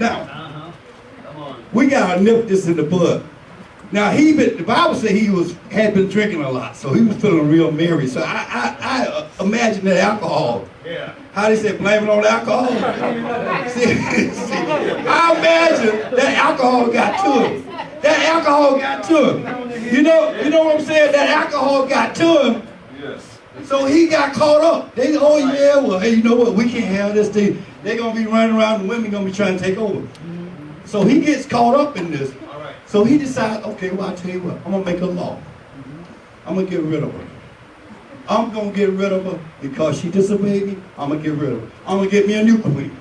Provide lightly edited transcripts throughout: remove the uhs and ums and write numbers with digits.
Now, we gotta nip this in the bud. Now the Bible said had been drinking a lot, so he was feeling real merry. So I imagine that alcohol. Yeah. How they say blame it on alcohol? see, I imagine that alcohol got to him. That alcohol got to him. You know what I'm saying? That alcohol got to him. Yes. So he got caught up. They oh yeah, well hey, you know what? We can't have this thing. They're gonna be running around, and women gonna be trying to take over. So he gets caught up in this. So he decides, okay, well, I'll tell you what, I'm going to make a law. I'm going to get rid of her. I'm going to get rid of her because she disobeyed me. I'm going to get rid of her. I'm going to get me a new queen.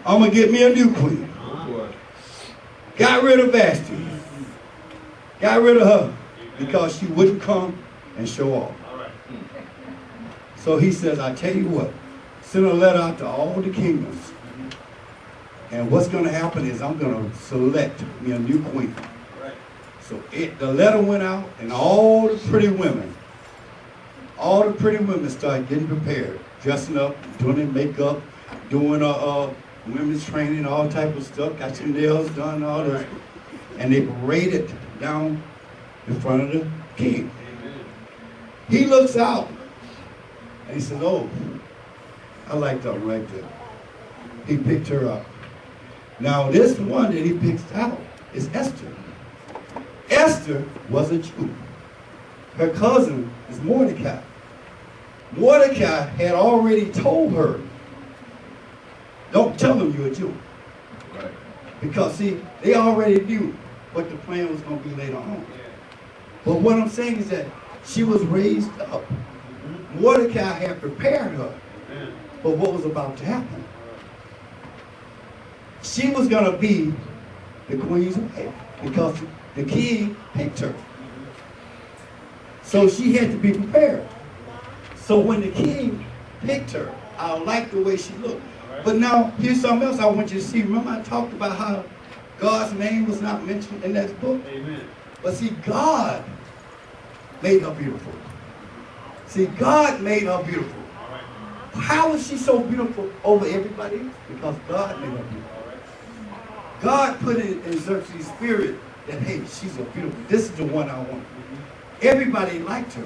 I'm going to get me a new queen. Got rid of Vashti. Got rid of her because she wouldn't come and show off. So he says, I tell you what, send a letter out to all the kingdoms. And what's going to happen is I'm going to select me a new queen. Right. So the letter went out, and all the pretty women started getting prepared, dressing up, doing their makeup, doing women's training, all type of stuff, got your nails done, all this. And they paraded down in front of the king. Amen. He looks out, and he says, oh, I like that right there. He picked her up. Now, this one that he picks out is Esther. Esther was a Jew. Her cousin is Mordecai. Mordecai had already told her, don't tell them you're a Jew. Right. Because, see, they already knew what the plan was going to be later on. But what I'm saying is that she was raised up. Mordecai had prepared her for what was about to happen. She was going to be the queen's wife because the king picked her. So she had to be prepared. So when the king picked her, I liked the way she looked. But now, here's something else I want you to see. Remember I talked about how God's name was not mentioned in that book? Amen. But see, God made her beautiful. See, God made her beautiful. How is she so beautiful over everybody else? Because God made her beautiful. God put it in Xerxes' spirit that, hey, she's a beautiful, this is the one I want. Everybody liked her.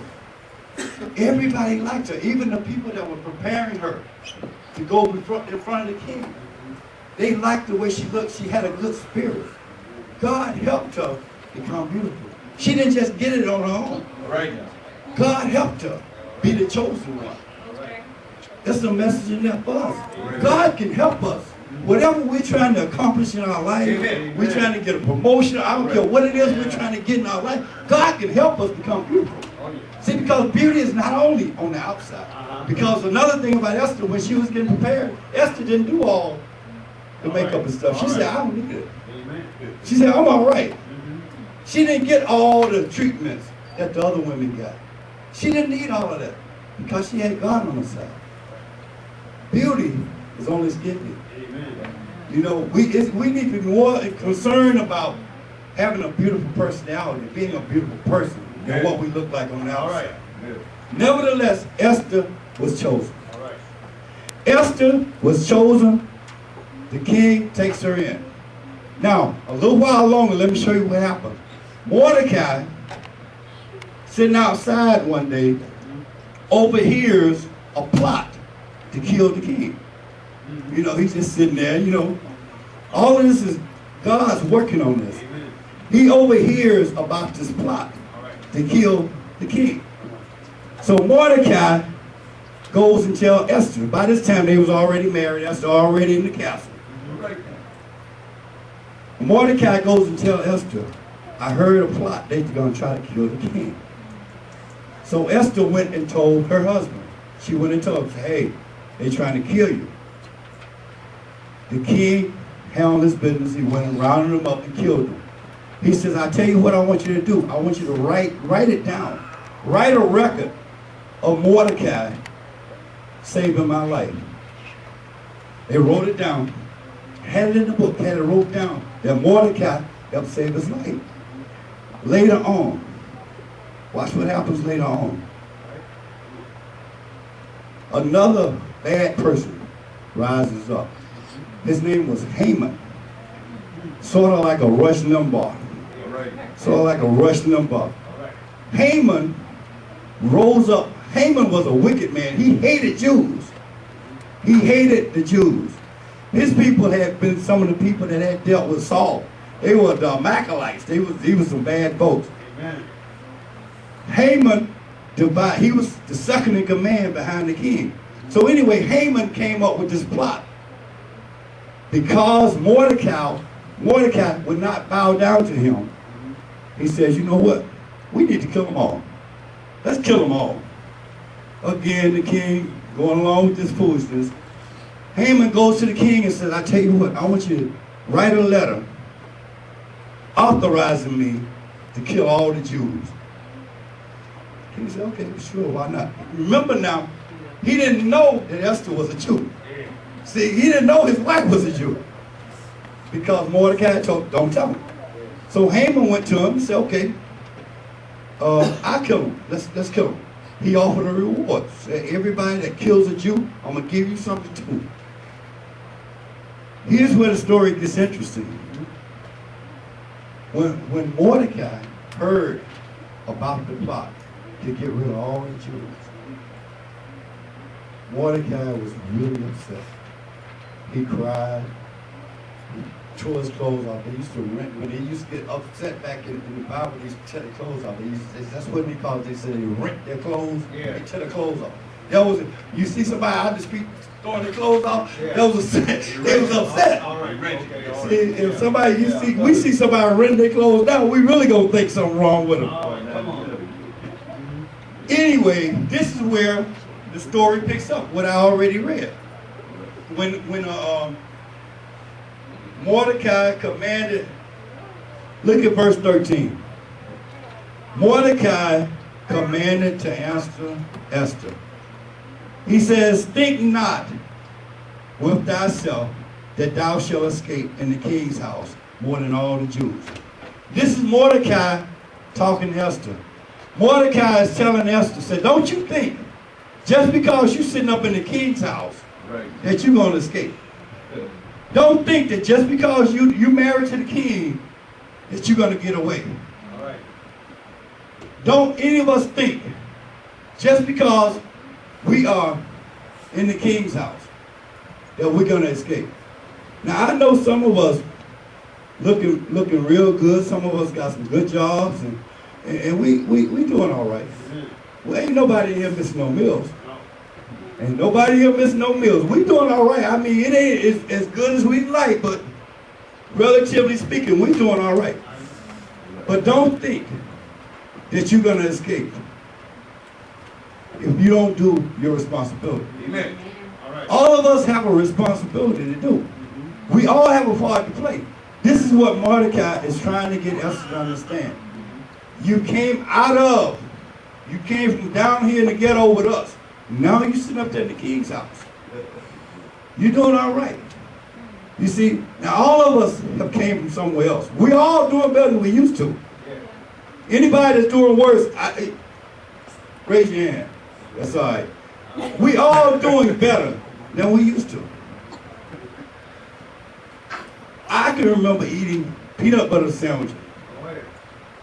Everybody liked her. Even the people that were preparing her to go in front of the king. They liked the way she looked. She had a good spirit. God helped her become beautiful. She didn't just get it on her own. Right. God helped her be the chosen one. That's the message in that for us. God can help us. Whatever we're trying to accomplish in our life, we're trying to get a promotion, I don't care what it is we're trying to get in our life, God can help us become beautiful. See, because beauty is not only on the outside. Because another thing about Esther, when she was getting prepared, Esther didn't do all the makeup and stuff. She said, I don't need it. She said, I'm all right. She didn't get all the treatments that the other women got. She didn't need all of that because she had God on her side. Beauty is only skin. You know, we need to be more concerned about having a beautiful personality, being a beautiful person, than what we look like on the outside. Nevertheless, Esther was chosen. Esther was chosen. The king takes her in. Now, a little while longer, let me show you what happened. Mordecai, sitting outside one day, overhears a plot to kill the king. You know, he's just sitting there, you know. All of this is God's working on this. He overhears about this plot to kill the king. So Mordecai goes and tells Esther. By this time, they was already married. Esther already in the castle. Mordecai goes and tells Esther, I heard a plot. They're going to try to kill the king. So Esther went and told her husband. She went and told him, hey, they're trying to kill you. The king handled his business. He went and rounded them up and killed them. He says, I tell you what I want you to do. I want you to write it down. Write a record of Mordecai saving my life. They wrote it down. Had it in the book. Had it wrote down that Mordecai helped save his life. Later on, watch what happens later on. Another bad person rises up. His name was Haman. Sort of like a Rush Limbaugh. Sort of like a Rush Limbaugh. Haman rose up. Haman was a wicked man. He hated Jews. He hated the Jews. His people had been some of the people that had dealt with Saul. They were the Amalekites. He was some bad folks. Amen. Haman, he was the second in command behind the king. So anyway, Haman came up with this plot. Because Mordecai would not bow down to him, he says, you know what? We need to kill them all. Let's kill them all. Again, the king going along with this foolishness. Haman goes to the king and says, I tell you what, I want you to write a letter authorizing me to kill all the Jews. The king said, okay, sure, why not? Remember now, he didn't know that Esther was a Jew. See, he didn't know his wife was a Jew. Because Mordecai told, don't tell him. So Haman went to him and said, okay, I'll kill him. Let's kill him. He offered a reward. Said, everybody that kills a Jew, I'm going to give you something too. Here's where the story gets interesting. When Mordecai heard about the plot to get rid of all the Jews, Mordecai was really upset. He cried. He tore his clothes off. They used to rent, when they used to get upset back in the Bible, they used to tear their clothes off. That's what they called it. They said they rent their clothes, they tear their clothes off. You see somebody out the street throwing their clothes off, that was upset. They was upset. See, if we see somebody renting their clothes down, we really gonna think something wrong with them. Anyway, this is where the story picks up, what I already read. When Mordecai commanded, look at verse 13. Mordecai commanded to answer Esther. He says, think not with thyself that thou shalt escape in the king's house more than all the Jews. This is Mordecai talking to Esther. Mordecai is telling Esther, said, don't you think, just because you're sitting up in the king's house, that you're going to escape. Don't think that just because you're married to the king, that you're going to get away. Don't any of us think, just because we are in the king's house, that we're going to escape. Now, I know some of us looking real good. Some of us got some good jobs, and we doing all right. Well, ain't nobody here missing no meals. Ain't nobody here missing no meals. We doing all right. I mean, it ain't as good as we'd like, but relatively speaking, we doing all right. But don't think that you're going to escape if you don't do your responsibility. Amen. All of us have a responsibility to do. We all have a part to play. This is what Mordecai is trying to get Esther to understand. You came from down here in the ghetto with us. Now you're sitting up there in the king's house. You're doing all right. You see, now all of us have came from somewhere else. We all doing better than we used to. Anybody that's doing worse, raise your hand. That's all right. We all doing better than we used to. I can remember eating peanut butter sandwiches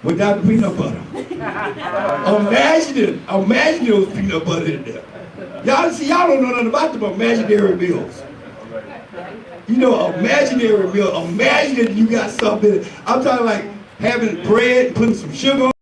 without the peanut butter. Imagine there was peanut butter in there. Y'all don't know nothing about them imaginary meals. You know, imaginary meal. Imagine you got something in it. I'm talking like having bread and putting some sugar on